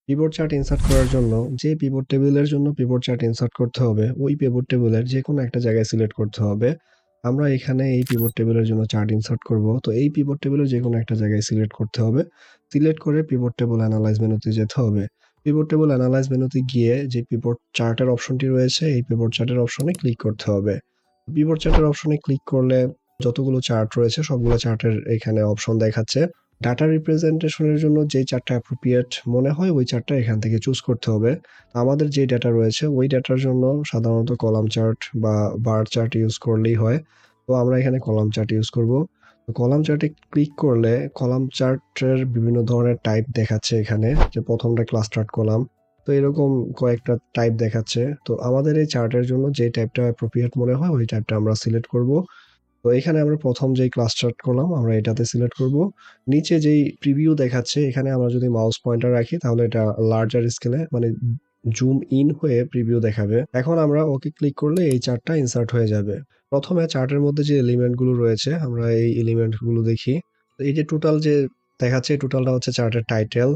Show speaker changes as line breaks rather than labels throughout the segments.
Pivot chart insert করার জন্য যে পিভট টেবিলের জন্য পিভট চার্ট ইনসার্ট করতে হবে ওই পিভট টেবিলের যে কোনো একটা জায়গায় সিলেক্ট করতে হবে। আমরা এখানে এই পিভট টেবিলের জন্য চার্ট ইনসার্ট করব, তো এই পিভট টেবিলের যে কোনো একটা জায়গায় সিলেক্ট করতে হবে। সিলেক্ট করে পিভট টেবিল অ্যানালাইজ মেনুতে যেতে হবে। পিভট টেবিল অ্যানালাইজ মেনুতে গিয়ে যে পিভট চার্টের অপশনটি রয়েছে এই পিভট চার্টের অপশনে ক্লিক করতে হবে। পিভট চার্টের অপশনে ক্লিক করলে যতগুলো চার্ট রয়েছে সবগুলো চার্টের এখানে অপশন দেখাচ্ছে। ডাটা রিপ্রেজেন্টেশনের জন্য যেই চার্টটা অ্যাপ্রোপ্রিয়েট মনে হয় ওই চার্টটা এখান থেকে চুজ করতে হবে। তো আমাদের যে ডাটা রয়েছে ওই ডাটার জন্য সাধারণত কলাম চার্ট বা বার চার্ট ইউজ করলেই হয়। তো আমরা এখানে কলাম চার্ট ইউজ করব। তো কলাম চার্টে ক্লিক করলে কলাম চার্টের বিভিন্ন ধরনের টাইপ দেখাচ্ছে এখানে, যে প্রথমটা ক্লাস্টার্ড কলাম। তো এরকম কয়েকটা টাইপ দেখাচ্ছে। তো আমাদের এই চার্টের জন্য যে টাইপটা অ্যাপ্রোপ্রিয়েট মনে হয় ওই টাইপটা আমরা সিলেক্ট করব। তো এখানে আমরা প্রথম যেই ক্লাস্টার করলাম আমরা এটাতে সিলেক্ট করব। নিচে যেই প্রিভিউ দেখাচ্ছে এখানে আমরা যদি মাউস পয়েন্টার রাখি তাহলে এটা লার্জার স্কেলে মানে জুম ইন হয়ে প্রিভিউ দেখাবে। এখন আমরা ওকে ক্লিক করলে এই চার্টটা ইনসার্ট হয়ে যাবে। প্রথমে চার্টের মধ্যে যে এলিমেন্ট গুলো রয়েছে আমরা এই এলিমেন্ট গুলো দেখি। তো এই যে টোটাল যে দেখাচ্ছে টোটালটা হচ্ছে চার্টের টাইটেল।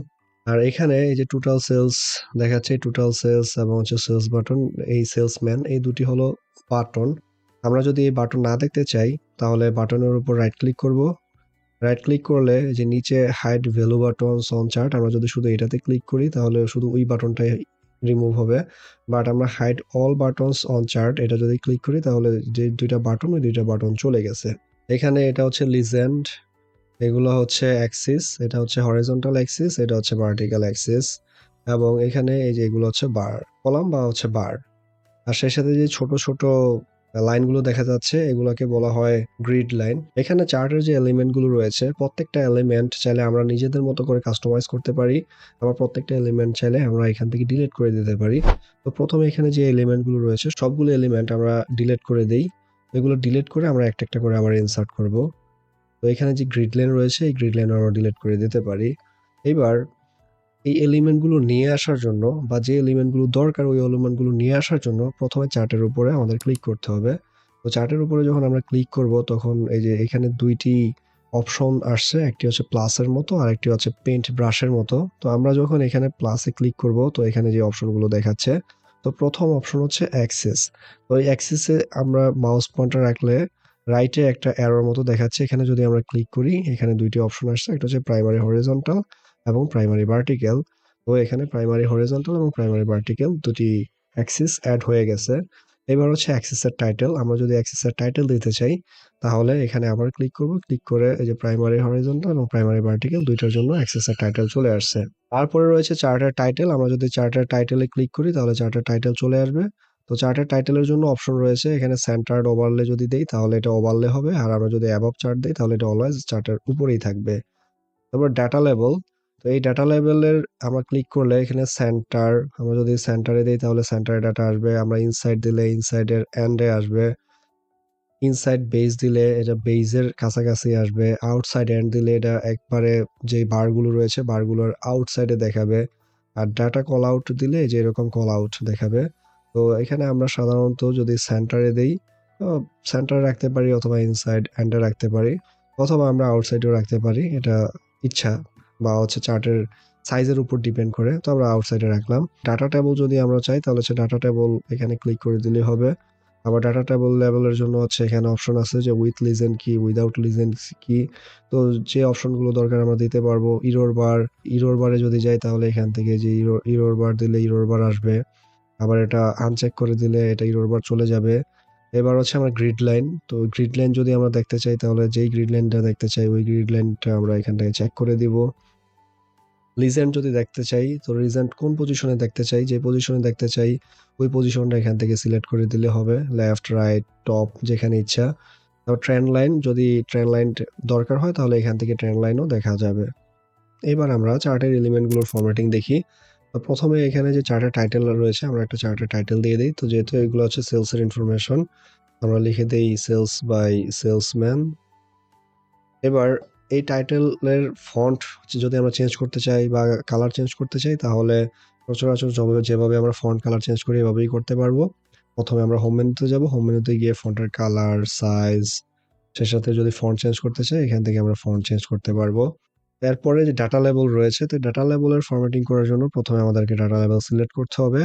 আর এখানে এই যে টোটাল সেলস দেখাচ্ছে, টোটাল সেলস এবং হচ্ছে সেলস বাটন, এই সেলসম্যান এই দুটি হলো বাটন। আমরা যদি এই বাটন না দেখতে চাই তাহলে বাটনের উপর রাইট ক্লিক করব। রাইট ক্লিক করলে যে নিচে hide value buttons on chart, আমরা যদি শুধু এটাতে ক্লিক করি তাহলে শুধু ওই বাটনটাই রিমুভ হবে। বাট আমরা hide all buttons on chart এটা যদি ক্লিক করি তাহলে যে দুইটা বাটন ওই দুইটা বাটন চলে গেছে। এখানে এটা হচ্ছে লিজেন্ড, এগুলো হচ্ছে অ্যাক্সিস, এটা হচ্ছে হরিজন্টাল অ্যাক্সিস, এটা হচ্ছে ভার্টিক্যাল অ্যাক্সিস। এবং এখানে এই যে এগুলো হচ্ছে বার কলাম বা হচ্ছে বার। আর সেই সাথে যে ছোট ছোট লাইনগুলো দেখা যাচ্ছে এগুলোকে বলা হয় গ্রিড লাইন। এখানে চার্টের যে এলিমেন্ট গুলো রয়েছে প্রত্যেকটা এলিমেন্ট চাইলে আমরা নিজেদের মতো করে কাস্টমাইজ করতে পারি। আবার প্রত্যেকটা এলিমেন্ট চাইলে আমরা এখান থেকে ডিলিট করে দিতে পারি। তো প্রথমে এখানে যে এলিমেন্ট গুলো রয়েছে সবগুলো এলিমেন্ট আমরা ডিলিট করে দেই। এগুলো ডিলিট করে আমরা একটা একটা করে আবার ইনসার্ট করব। তো এখানে যে গ্রিড লাইন রয়েছে এই গ্রিড লাইন আমরা ডিলিট করে দিতে পারি। এবার এই এলিমেন্টগুলো নিয়ে আসার জন্য বা যে এলিমেন্টগুলো দরকার ওই এলিমেন্টগুলো নিয়ে আসার জন্য প্রথমে চার্টের উপরে আমাদের ক্লিক করতে হবে। তো চার্টের উপরে যখন আমরা ক্লিক করব তখন এই যে এখানে দুইটি অপশন আসছে, একটি হচ্ছে প্লাসের মতো আর একটি হচ্ছে পেইন্ট ব্রাশের মতো। তো আমরা যখন এখানে প্লাসে ক্লিক করব তো এখানে যে অপশনগুলো দেখাচ্ছে, তো প্রথম অপশন হচ্ছে অ্যাক্সেস। তো এই অ্যাক্সেসে আমরা মাউস পয়েন্টার রাখলে রাইটে একটা অ্যারোর মতো দেখাচ্ছে, এখানে যদি আমরা ক্লিক করি এখানে দুইটি অপশন আসছে, একটা হচ্ছে প্রাইমারি হরিজন্টাল এবং প্রাইমারি ভার্টিক্যাল। তো এখানে প্রাইমারি হরিজন্টাল এবং প্রাইমারি ভার্টিক্যাল দুটি অ্যাক্সিস অ্যাড হয়ে গেছে। এবার হচ্ছে অ্যাক্সিসের টাইটেল, আমরা যদি অ্যাক্সিসের টাইটেল দিতে চাই তাহলে এখানে আবার ক্লিক করব। ক্লিক করে এই যে প্রাইমারি হরিজন্টাল এবং প্রাইমারি ভার্টিক্যাল দুইটার জন্য অ্যাক্সিসের টাইটেল চলে আসছে। তারপরে রয়েছে চার্টের টাইটেল, আমরা যদি চার্টের টাইটেলে ক্লিক করি তাহলে চার্টের টাইটেল চলে আসবে। তো চার্টের টাইটেলের জন্য অপশন রয়েছে এখানে সেন্টার্ড ওভারলে যদি দেই তাহলে এটা ওভারলে হবে, আর আমরা যদি অ্যাবভ চার্ট দিই তাহলে এটা অলওয়েজ চার্টের উপরেই থাকবে। তারপর ডাটা লেভেল, তো এই ডাটা লেভেলের আমরা ক্লিক করলে এখানে সেন্টার, আমরা যদি সেন্টারে দিই তাহলে সেন্টারে ডাটা আসবে, আমরা ইনসাইড দিলে ইনসাইডের এন্ডে আসবে, ইনসাইড বেস দিলে এটা বেজের কাছাকাছি আসবে, আউটসাইড এন্ড দিলে এটা একবারে যে বারগুলো রয়েছে বারগুলোর আউটসাইডে দেখাবে, আর ডাটা কল আউট দিলে যে এরকম কল আউট দেখাবে। তো এখানে আমরা সাধারণত যদি সেন্টারে দেই তো সেন্টারে রাখতে পারি অথবা ইনসাইড এন্ডে রাখতে পারি, অথবা আমরা আউটসাইডেও রাখতে পারি, এটা ইচ্ছা বা হচ্ছে চার্টের সাইজের উপর ডিপেন্ড করে। তো আমরা আউটসাইডে রাখলাম। ডাটা টেবল যদি আমরা চাই তাহলে হচ্ছে ডাটা টেবল এখানে ক্লিক করে দিলে হবে। আবার ডাটা টেবল লেভেলের জন্য হচ্ছে এখানে অপশন আছে যে উইথ লিজেন্ড কি উইদাউট লিজেন্ড কি। তো যে অপশনগুলো দরকার আমরা দিতে পারবো। ইরোর বার, ইরোর বারে যদি যাই তাহলে এখান থেকে যে ইরোর বার দিলে ইরোর বার আসবে, আবার এটা আনচেক করে দিলে এটা ইরোর বার চলে যাবে। এবার হচ্ছে আমরা গ্রিড লাইন, তো গ্রিড লাইন যদি আমরা দেখতে চাই তাহলে যেই গ্রিড লাইনটা দেখতে চাই ওই গ্রিড লাইনটা আমরা এখান থেকে চেক করে দিব। লিজেন্ড যদি দেখতে চাই তো লিজেন্ড কোন পজিশনে দেখতে চাই, যে পজিশনে দেখতে চাই ওই পজিশনটা এখান থেকে সিলেক্ট করে দিলে হবে, লেফট রাইট টপ যেখানে ইচ্ছা। তারপর ট্রেন্ড লাইন, যদি ট্রেন্ড লাইন দরকার হয় তাহলে এখান থেকে ট্রেন্ড লাইনও দেখা যাবে। এবার আমরা চার্টের এলিমেন্টগুলোর ফরম্যাটিং দেখি। তো প্রথমে এখানে যে চার্টের টাইটেল রয়েছে আমরা একটা চার্টের টাইটেল দিয়ে দিই। তো যেহেতু এগুলো হচ্ছে সেলসের ইনফরমেশন আমরা লিখে দেই সেলস বাই সেলসম্যান। এবার এই টাইটেলের ফন্ট যদি আমরা চেঞ্জ করতে চাই বা কালার চেঞ্জ করতে চাই তাহলে সচরাচর যেভাবে আমরা ফন্ট কালার চেঞ্জ করি এভাবেই করতে পারবো। প্রথমে আমরা হোম মেনুতে যাব, হোম মেনুতে গিয়ে ফন্টের কালার সাইজ, সেই সাথে যদি ফন্ট চেঞ্জ করতে চাই এখান থেকে আমরা ফন্ট চেঞ্জ করতে পারবো। এরপরে যে ডাটা লেবেল রয়েছে, তো ডাটা লেবেলের ফরম্যাটিং করার জন্য প্রথমে আমাদেরকে ডাটা লেবেল সিলেক্ট করতে হবে।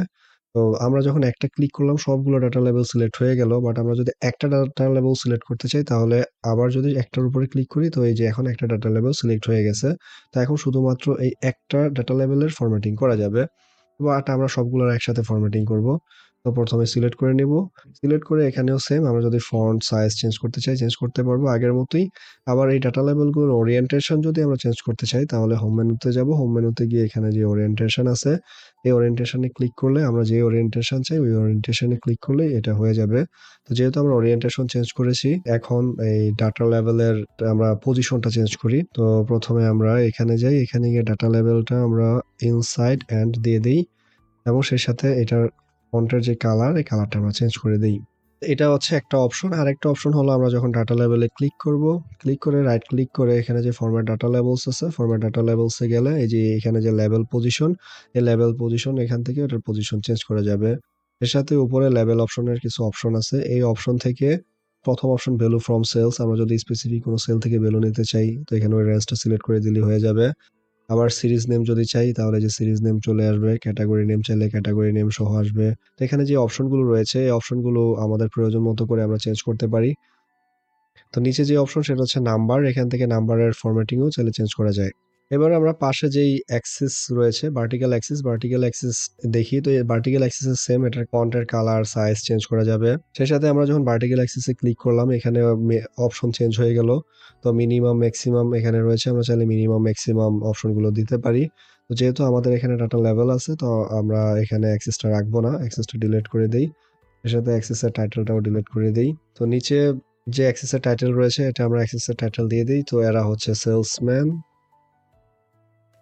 তো আমরা যখন একটা ক্লিক করলাম সবগুলো ডাটা লেবেল সিলেক্ট হয়ে গেল, বাট আমরা যদি একটা ডাটা লেবেল সিলেক্ট করতে চাই তাহলে আবার যদি একটার উপরে ক্লিক করি, তো এই যে এখন একটা ডাটা লেবেল সিলেক্ট হয়ে গেছে। তো এখন শুধুমাত্র এই একটা ডাটা লেবেলের ফরম্যাটিং করা যাবে, বাট আমরা সবগুলোর একসাথে ফরম্যাটিং করব। তো প্রথমে সিলেক্ট করে নিব, সিলেক্ট করে এখানেও সেম আমরা যদি ফন্ট সাইজ চেঞ্জ করতে চাই চেঞ্জ করতে পারবো আগের মতোই। আবার এই ডাটা লেবেলগুলোর ওরিয়েন্টেশন যদি আমরা চেঞ্জ করতে চাই তাহলে হোম মেনুতে যাব, হোম মেনুতে গিয়ে এখানে যে ওরিয়েন্টেশন আছে এই ওরিয়েন্টেশনে ক্লিক করলে আমরা যে ওরিয়েন্টেশন চাই ওই ওরিয়েন্টেশনে ক্লিক করলেই এটা হয়ে যাবে। তো যেহেতু আমরা ওরিয়েন্টেশন চেঞ্জ করেছি, এখন এই ডাটা লেভেলের আমরা পজিশনটা চেঞ্জ করি। তো প্রথমে আমরা এখানে যাই, এখানে গিয়ে ডাটা লেভেলটা আমরা ইনসাইড এন্ড দিয়ে দিই এবং সেই সাথে এটার ফন্টের যে কালার এই কালারটা আমরা চেঞ্জ করে দিই। এটা হচ্ছে একটা অপশন। আরেকটা অপশন হলো আমরা যখন ডাটা লেভেলে ক্লিক করব, ক্লিক করে রাইট ক্লিক করে এখানে যে ফরম্যাট ডাটা লেভেলস আছে, ফরম্যাট ডাটা লেভেলস এ গেলে এই যে এখানে যে লেভেল পজিশন, এই লেভেল পজিশন এখান থেকে এটার পজিশন চেঞ্জ করা যাবে। এর সাথে উপরে লেভেল অপশনের কিছু অপশন আছে, এই অপশন থেকে প্রথম অপশন ভ্যালু ফ্রম সেলস, আমরা যদি স্পেসিফিক কোনো সেল থেকে ভ্যালু নিতে চাই তো এখানে ওই রেঞ্জটা সিলেক্ট করে দিলেই হয়ে যাবে। আবার সিরিজ নেম যদি চাই তাহলে যে সিরিজ নেম চলে আসবে, ক্যাটাগরি নেম চাইলে ক্যাটাগরি নেম সহ আসবে। তো এখানে যে অপশনগুলো রয়েছে এই অপশনগুলো আমাদের প্রয়োজন মতো করে আমরা চেঞ্জ করতে পারি। তো নিচে যে অপশন সেটা হচ্ছে নাম্বার, এখান থেকে নাম্বারের ফরম্যাটিংও চাইলে চেঞ্জ করা যায়। এবার আমরা পাশে যেই অ্যাক্সিস রয়েছে ভার্টিক্যাল অ্যাক্সিস দেখি, তো এই ভার্টিক্যাল অ্যাক্সিসের সেম এটার ফন্টের কালার সাইজ চেঞ্জ করা যাবে। সেই সাথে আমরা যখন ভার্টিক্যাল অ্যাক্সিসে ক্লিক করলাম এখানে অপশন চেঞ্জ হয়ে গেল। তো মিনিমাম ম্যাক্সিমাম এখানে রয়েছে, আমরা চাইলে মিনিমাম ম্যাক্সিমাম অপশনগুলো দিতে পারি। তো যেহেতু আমাদের এখানে ডাটা লেভেল আছে তো আমরা এখানে অ্যাক্সিসটা রাখবো না, অ্যাক্সিসটা ডিলিট করে দেই। এর সাথে অ্যাক্সিসের টাইটেলটাও ডিলিট করে দেই। তো নিচে যে অ্যাক্সেসের টাইটেল রয়েছে এটা আমরা অ্যাক্সেসের টাইটেল দিয়ে দিই, তো এরা হচ্ছে সেলসম্যান।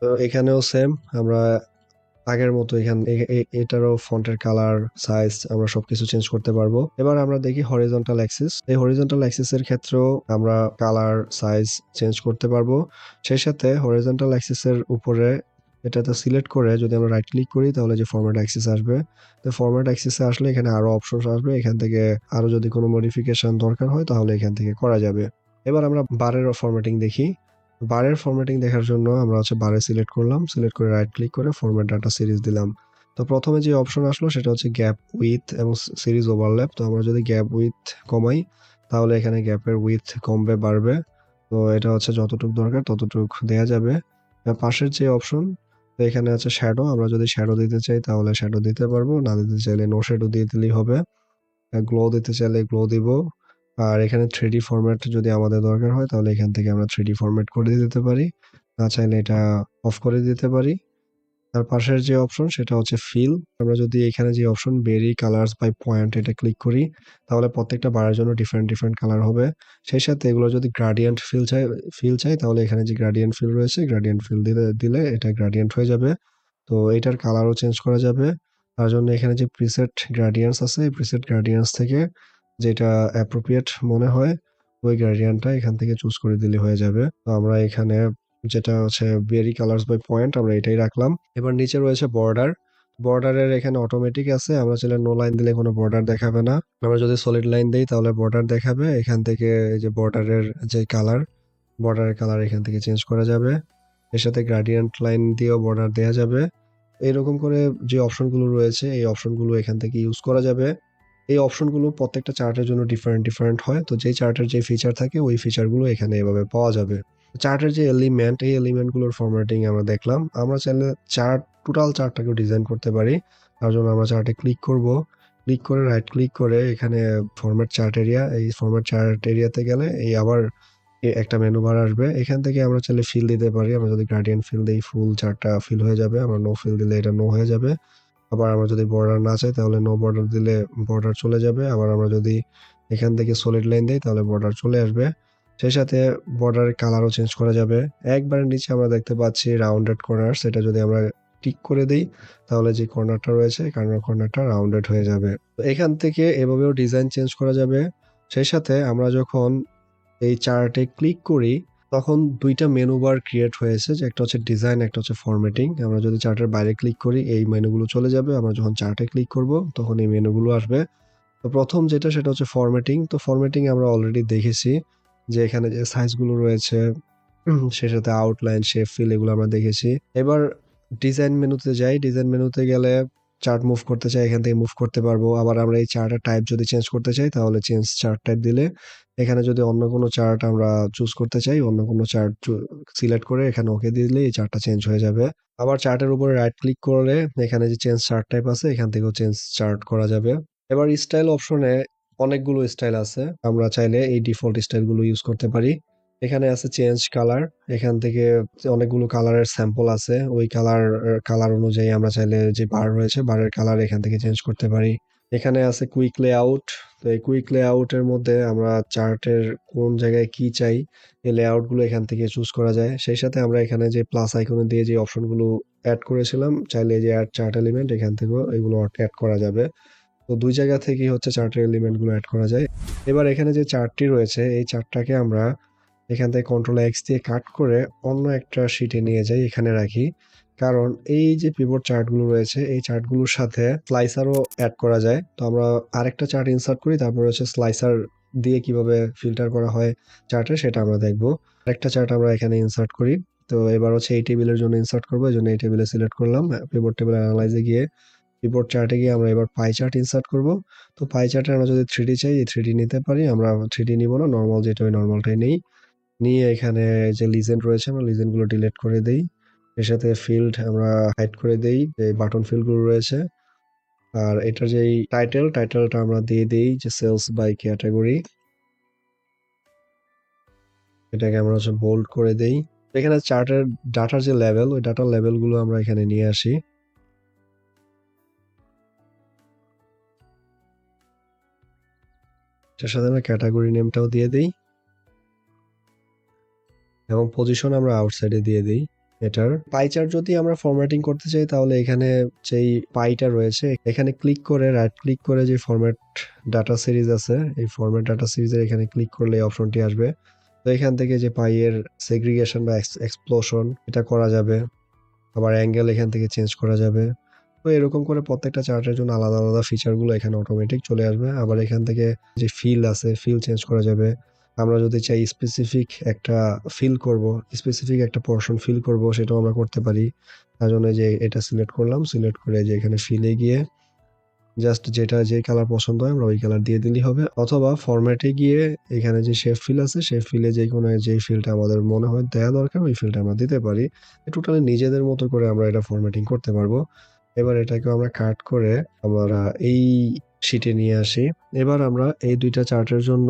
তো এখানেও সেম আমরা আগের মতো এখানে এটারও ফন্টের কালার সাইজ আমরা সবকিছু চেঞ্জ করতে পারবো। এবার আমরা দেখি হরিজন্টাল অ্যাক্সিস, এই হরিজন্টাল অ্যাক্সিসের ক্ষেত্রেও আমরা কালার সাইজ চেঞ্জ করতে পারবো। সেই সাথে হরিজন্টাল অ্যাক্সিসের উপরে এটাতে সিলেক্ট করে যদি আমরা রাইট ক্লিক করি তাহলে যে ফরম্যাট অ্যাক্সিস আসবে, তো ফরম্যাট অ্যাক্সিসে আসলে এখানে আরো অপশন আসবে, এখান থেকে আরো যদি কোনো মডিফিকেশন দরকার হয় তাহলে এখান থেকে করা যাবে। এবার আমরা বারের ফরম্যাটিং দেখি। বারের ফরম্যাটিং দেখার জন্য আমরা হচ্ছে বারে সিলেক্ট করলাম, সিলেক্ট করে রাইট ক্লিক করে ফরম্যাট ডাটা সিরিজ দিলাম। তো প্রথমে যে অপশন আসলো সেটা হচ্ছে গ্যাপ উইথ এবং সিরিজ ওভারল্যাপ। তো আমরা যদি গ্যাপ উইথ কমাই তাহলে এখানে গ্যাপের উইথ কমবে বাড়বে। তো এটা হচ্ছে যতটুকু দরকার ততটুকু দেয়া যাবে। পাশের যে অপশন, তো এখানে আছে শ্যাডো, আমরা যদি শ্যাডো দিতে চাই তাহলে শ্যাডো দিতে পারবো, না দিতে চাইলে নো শ্যাডো দিয়ে দিলেই হবে। গ্লো দিতে চাইলে গ্লো দিব। আর এখানে 3D ফরম্যাট যদি আমাদের দরকার হয় তাহলে এখান থেকে আমরা 3D ফরম্যাট করে দিতে পারি, না চাইলে এটা অফ করে দিতে পারি। তার পাশের যে অপশন সেটা হচ্ছে ফিল, আমরা যদি এখানে যে option vary colours by point এটা ক্লিক করি তাহলে প্রত্যেকটা বারের জন্য ডিফারেন্ট ডিফারেন্ট কালার হবে। সেই সাথে এগুলো যদি গ্রাডিয়েন্ট ফিল চাই তাহলে এখানে যে গ্রাডিয়েন্ট ফিল রয়েছে গ্রাডিয়েন্ট ফিল দিলে দিলে এটা গ্রাডিয়েন্ট হয়ে যাবে। তো এটার কালারও চেঞ্জ করা যাবে। তার জন্য এখানে যে প্রিসেট গ্রেডিয়েন্টস আছে এই প্রিসেট গ্রেডিয়েন্টস থেকে যেটা অ্যাপ্রোপ্রিয়েট মনে হয় ওই গ্রেডিয়েন্টটা এখান থেকে চুজ করে দিলে হয়ে যাবে। তো আমরা এখানে যেটা হচ্ছে ভেরি কালার্স বাই পয়েন্ট আমরা এটাই রাখলাম। এবার নিচে রয়েছে বর্ডার, বর্ডারের এখানে অটোমেটিক আছে, আমরা চাইলে নো লাইন দিলে কোনো বর্ডার দেখাবে না। আমরা যদি সলিড লাইন দিই তাহলে বর্ডার দেখাবে। এখান থেকে এই যে বর্ডারের যে কালার, বর্ডারের কালার এখান থেকে চেঞ্জ করা যাবে। এর সাথে গ্রেডিয়েন্ট লাইন দিয়েও বর্ডার দেয়া যাবে। এইরকম করে যে অপশনগুলো রয়েছে এই অপশনগুলো এখান থেকে ইউজ করা যাবে। এই অপশনগুলো প্রত্যেকটা চার্টের জন্য ডিফারেন্ট ডিফারেন্ট হয়, তো যেই চার্টের যে ফিচার থাকে ওই ফিচারগুলো এখানে এভাবে পাওয়া যাবে। চার্টের যে এলিমেন্ট এই এলিমেন্টগুলোর ফরম্যাটিং আমরা দেখলাম। আমরা চাইলে টোটাল চার্টটাকে ডিজাইন করতে পারি। তার জন্য আমরা চার্টে ক্লিক করব, ক্লিক করে রাইট ক্লিক করে এখানে ফরম্যাট চার্ট এরিয়া, এই ফরম্যাট চার্ট এরিয়াতে গেলে এই আবার একটা মেনু বার আসবে। এখান থেকে আমরা চাইলে ফিল দিতে পারি, আমরা যদি গ্রেডিয়েন্ট ফিল দিই ফুল চার্টটা ফিল হয়ে যাবে, আমরা নো ফিল দিলে এটা নো হয়ে যাবে। আবার আমরা যদি বর্ডার না চাই তাহলে নো বর্ডার দিলে বর্ডার চলে যাবে। আবার আমরা যদি এখান থেকে সলিড লাইন দেই তাহলে বর্ডার চলে আসবে। সেই সাথে বর্ডারের কালারও চেঞ্জ করা যাবে। একবারের নিচে আমরা দেখতে পাচ্ছি রাউন্ডেড কর্নার, সেটা যদি আমরা টিক করে দেই তাহলে যে কর্নারটা রয়েছে কর্নারটা রাউন্ডেড হয়ে যাবে। তো এখান থেকে এভাবেও ডিজাইন চেঞ্জ করা যাবে। সেই সাথে আমরা যখন এই চার্টে ক্লিক করি তখন দুইটা মেনু বার ক্রিয়েট হয়েছে, যে একটা হচ্ছে ডিজাইন একটা হচ্ছে ফরম্যাটিং। আমরা যদি চার্টের বাইরে ক্লিক করি এই মেনুগুলো চলে যাবে, আমরা যখন চার্টে ক্লিক করব তখন এই মেনুগুলো আসবে। তো প্রথম যেটা সেটা হচ্ছে ফরম্যাটিং। তো ফরম্যাটিং আমরা অলরেডি দেখেছি যে এখানে যে সাইজগুলো রয়েছে সেই সাথে আউটলাইন, শেপ, ফিল এগুলো আমরা দেখেছি। এবার ডিজাইন মেনুতে যাই। ডিজাইন মেনুতে গেলে চার্ট মুভ করতে চাই, এখান থেকে মুভ করতে পারবো। আবার আমরা এই চার্টের টাইপ যদি চেঞ্জ করতে চাই তাহলে চেঞ্জ চার্ট টাইপ দিলে, এখানে যদি অন্য কোনো চার্ট আমরা চুজ করতে চাই, অন্য কোনো চার্ট সিলেক্ট করে এখানে ওকে দিলে এই চার্টটা চেঞ্জ হয়ে যাবে। আবার চার্টের উপরে রাইট ক্লিক করলে এখানে যে চেঞ্জ চার্ট টাইপ আছে এখান থেকেও চেঞ্জ চার্ট করা যাবে। এবার স্টাইল অপশনে অনেকগুলো স্টাইল আছে, আমরা চাইলে এই ডিফল্ট স্টাইলগুলো ইউজ করতে পারি। এখানে আছে চেঞ্জ কালার, এখান থেকে অনেকগুলো কালারের স্যাম্পল আছে, ওই কালার অনুযায়ী আমরা চাইলে যে বার রয়েছে বারের কালার এখান থেকে চেঞ্জ করতে পারি। এখানে আছে কুইক লেআউট। তো এই কুইক লেআউটের মধ্যে আমরা চার্টের কোন জায়গায় কি চাই এই লেআউট গুলো এখান থেকে চুজ করা যায়। সেই সাথে আমরা এখানে যে প্লাস আইকনে দিয়ে যে অপশনগুলো অ্যাড করেছিলাম, চাইলে এই যে অ্যাড চার্ট এলিমেন্ট এখান থেকেও এগুলো অ্যাড করা যাবে। তো দুই জায়গা থেকেই হচ্ছে চার্টের এলিমেন্ট গুলো অ্যাড করা যায়। এবার এখানে যে চার্টটি রয়েছে এই চার্টটাকে আমরা এখান থেকে কন্ট্রোল এক্স দিয়ে কাট করে অন্য একটা শিটে নিয়ে যাই, এখানে রাখি। কারণ এই যে পিভট চার্টগুলো রয়েছে এই চার্টগুলোর সাথে স্লাইসারও অ্যাড করা যায়। তো আমরা আরেকটা চার্ট ইনসার্ট করি, তারপর হচ্ছে স্লাইসার দিয়ে কিভাবে ফিল্টার করা হয় চার্টে সেটা আমরা দেখবো। আরেকটা চার্ট আমরা এখানে ইনসার্ট করি। তো এবার হচ্ছে এই টেবিলের জন্য ইনসার্ট করবো, এই জন্য এই টেবিলে সিলেক্ট করলাম। পিভট টেবিল অ্যানালাইজে গিয়ে পিভট চার্টে গিয়ে আমরা এবার পাই চার্ট ইনসার্ট করব। তো পাই চার্টে আমরা যদি 3D চাই এই 3D নিতে পারি, আমরা 3D নিব না, নর্মাল যেটা ওই নর্মালটাই নেই। নিয়ে এখানে যে লিজেন্ড রয়েছে আমরা লিজেন্ড গুলো ডিলিট করে দেই। এর সাথে ফিল্ড আমরা হাইড করে দেই, যে বাটন ফিল্ড গুলো রয়েছে। আর এটার যে টাইটেলটা আমরা দিয়ে দেই যে সেলস বাই ক্যাটাগরি, এটাকে আমরা হচ্ছে বোল্ড করে দেই। এখানে চার্টের ডাটার যে লেভেল ওই ডাটার লেভেল গুলো আমরা এখানে নিয়ে আসি। এটার সাথে আমরা ক্যাটাগরি নেমটাও দিয়ে দেই এবং পজিশন আমরা আউটসাইডে দিয়ে দিই। এটার পাই চার্ট যদি আমরা ফরম্যাটিং করতে চাই তাহলে এখানে যেই পাইটা রয়েছে এখানে ক্লিক করে রাইট ক্লিক করে যে ফরম্যাট ডাটা সিরিজ আছে এই ফরম্যাট ডাটা সিরিজের এখানে ক্লিক করলে এই অপশনটি আসবে। তো এখান থেকে যে পাইয়ের সেগ্রিগেশন বা এক্সপ্লোশন এটা করা যাবে। আবার অ্যাঙ্গেল এখান থেকে চেঞ্জ করা যাবে। তো এরকম করে প্রত্যেকটা চার্টের জন্য আলাদা আলাদা ফিচারগুলো এখানে অটোমেটিক চলে আসবে। আবার এখান থেকে যে ফিল আছে ফিল চেঞ্জ করা যাবে। আমরা যদি চাই স্পেসিফিক একটা ফিল করব, স্পেসিফিক একটা পোরশন ফিল করব সেটাও আমরা করতে পারি। তার জন্য যে এটা সিলেক্ট করলাম, সিলেক্ট করে যে এখানে ফিলে গিয়ে জাস্ট যেটা যে কালার পছন্দ হয় আমরা ওই কালার দিয়ে দিলেই হবে। অথবা ফরম্যাটে গিয়ে এখানে যে শেপ ফিল আছে শেপ ফিলে যে কোনো যে ফিলটা আমাদের মনে হয় দেওয়া দরকার ওই ফিলটা আমরা দিতে পারি। টোটালি নিজেদের মতো করে আমরা এটা ফরম্যাটিং করতে পারবো। এবার এটাকে আমরা কাট করে আমরা এই শিটে নিয়ে আসি। এবার আমরা এই দুইটা চার্টের জন্য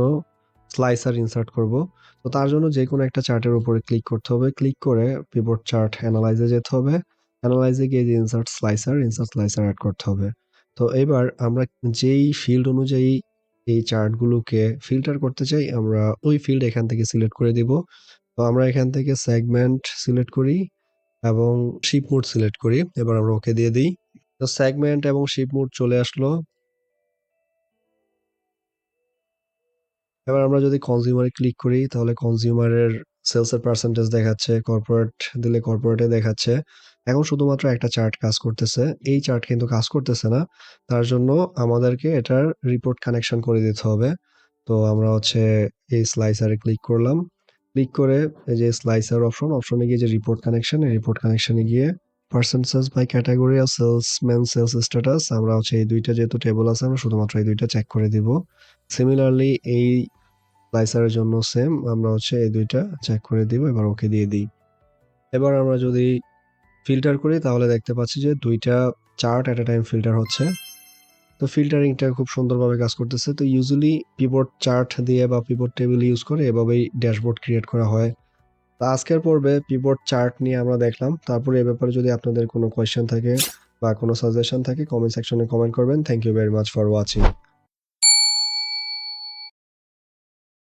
স্লাইসার ইনসার্ট করব। তো তার জন্য যে কোনো একটা চার্টের উপরে ক্লিক করতে হবে, ক্লিক করে পিভট চার্ট অ্যানালাইজে যেতে হবে। অ্যানালাইজে গিয়ে যে ইনসার্ট স্লাইসার অ্যাড করতে হবে। তো এবার আমরা যেই ফিল্ড অনুযায়ী এই চার্টগুলোকে ফিল্টার করতে চাই আমরা ওই ফিল্ড এখান থেকে সিলেক্ট করে দিব। তো আমরা এখান থেকে সেগমেন্ট সিলেক্ট করি এবং শিপ মোড সিলেক্ট করি। এবার আমরা ওকে দিয়ে দিই। তো সেগমেন্ট এবং শিপ মোড চলে আসলো। এবার আমরা যদি কনজিউমারে ক্লিক করি তাহলে কনজিউমারের সেলস এর পার্সেন্টেজ দেখাচ্ছে, কর্পোরেট দিলে কর্পোরেটে দেখাচ্ছে। এখন শুধুমাত্র একটা চার্ট কাজ করতেছে, এই চার্ট কিন্তু কাজ করতেছে না। তার জন্য আমাদেরকে এটার রিপোর্ট কানেকশন করে দিতে হবে। তো আমরা হচ্ছে এই স্লাইসারে ক্লিক করলাম, ক্লিক করে এই যে স্লাইসার অপশনে গিয়ে যে রিপোর্ট কানেকশন এই রিপোর্ট কানেকশনে গিয়ে পার্সেন্টেজ বাই ক্যাটাগরি আর সেলসম্যান সেলস স্ট্যাটাস আমরা হচ্ছে এই দুইটা যেহেতু টেবল আছে আমরা শুধুমাত্র এই দুইটা চেক করে দিব। সিমিলারলি এই স্লাইসারের জন্য সেম আমরা হচ্ছে এই দুইটা চেক করে দিব। এবার ওকে দিয়ে দিই। এবার আমরা যদি ফিল্টার করি তাহলে দেখতে পাচ্ছি যে দুইটা চার্ট এট এ টাইম ফিল্টার হচ্ছে। তো ফিল্টারিংটা খুব সুন্দরভাবে কাজ করতেছে। তো ইউজুয়ালি পিভট চার্ট দিয়ে বা পিভট টেবিল ইউজ করে এভাবেই ড্যাশবোর্ড ক্রিয়েট করা হয়। তো আজকের পর্বে পিভট চার্ট নিয়ে আমরা দেখলাম। তারপরে এ ব্যাপারে যদি আপনাদের কোনো কোয়েশ্চেন থাকে বা কোনো সাজেশন থাকে কমেন্ট সেকশনে কমেন্ট করবেন। Thank you very much for watching.